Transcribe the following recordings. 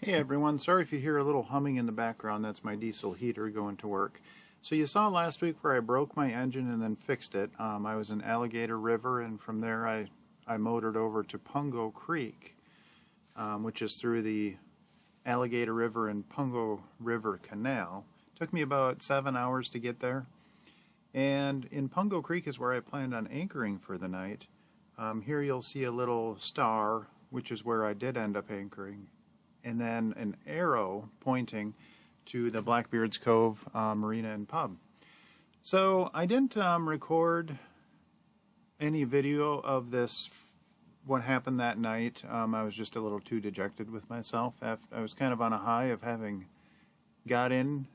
Hey everyone, sorry if you hear a little humming in the background. That's my diesel heater going to work. So you saw last week where I broke my engine and then fixed it. I was in Alligator River, and from there I motored over to Pungo Creek, which is through the Alligator River and Pungo River Canal. Took me about 7 hours to get there. And in Pungo Creek is where I planned on anchoring for the night. Here you'll see a little star, which is where I did end up anchoring, and then an arrow pointing to the Blackbeard's Cove Marina and Pub. So I didn't record any video of this, what happened that night. I was just a little too dejected with myself. I was kind of on a high of having got into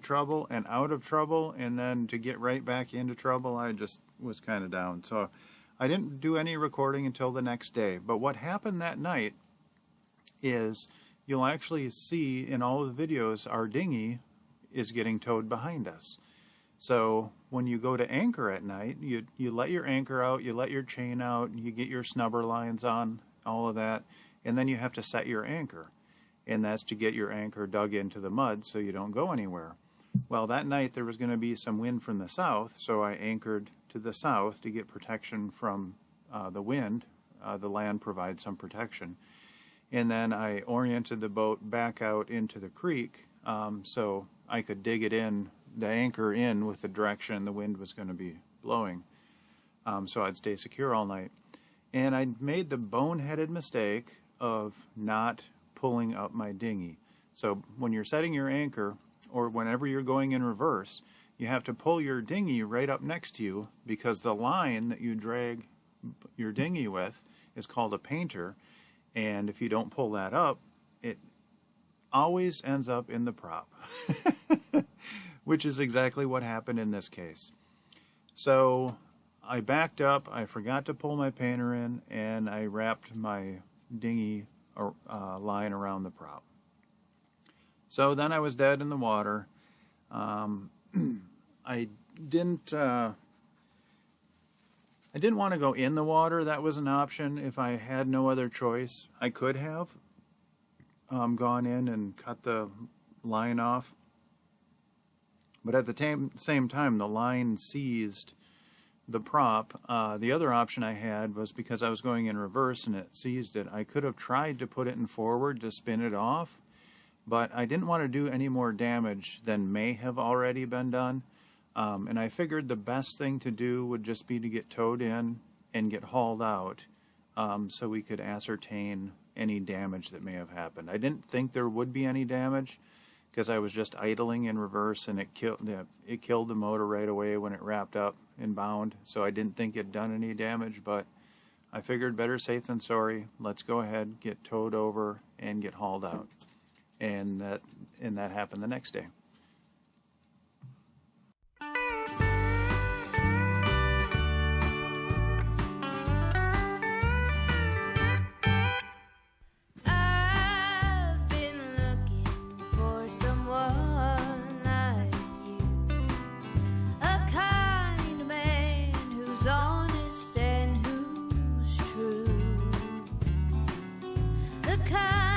trouble and out of trouble, and then to get right back into trouble, I just was kind of down. So I didn't do any recording until the next day. But what happened that night is you'll actually see in all of the videos our dinghy is getting towed behind us. So when you go to anchor at night, you let your anchor out, you let your chain out, you get your snubber lines on, all of that, and then you have to set your anchor. And that's to get your anchor dug into the mud so you don't go anywhere. Well, that night there was going to be some wind from the south, so I anchored to the south to get protection from the wind. The land provides some protection. And then I oriented the boat back out into the creek so I could dig it in, the anchor in with the direction the wind was going to be blowing, so I'd stay secure all night. And I made the boneheaded mistake of not pulling up my dinghy. So when you're setting your anchor, or whenever you're going in reverse, you have to pull your dinghy right up next to you, because the line that you drag your dinghy with is called a painter. And if you don't pull that up, it always ends up in the prop, which is exactly what happened in this case. So I backed up, I forgot to pull my painter in, and I wrapped my dinghy line around the prop. So then I was dead in the water. I didn't want to go in the water. That was an option. If I had no other choice, I could have gone in and cut the line off. But at the same time, the line seized the prop. The other option I had was, because I was going in reverse and it seized it, I could have tried to put it in forward to spin it off, but I didn't want to do any more damage than may have already been done. And I figured the best thing to do would just be to get towed in and get hauled out, so we could ascertain any damage that may have happened. I didn't think there would be any damage, because I was just idling in reverse, and it killed the motor right away when it wrapped up and bound. So I didn't think it'd done any damage, but I figured better safe than sorry. Let's go ahead, get towed over, and get hauled out. And that happened the next day. Honest and who's true, the kind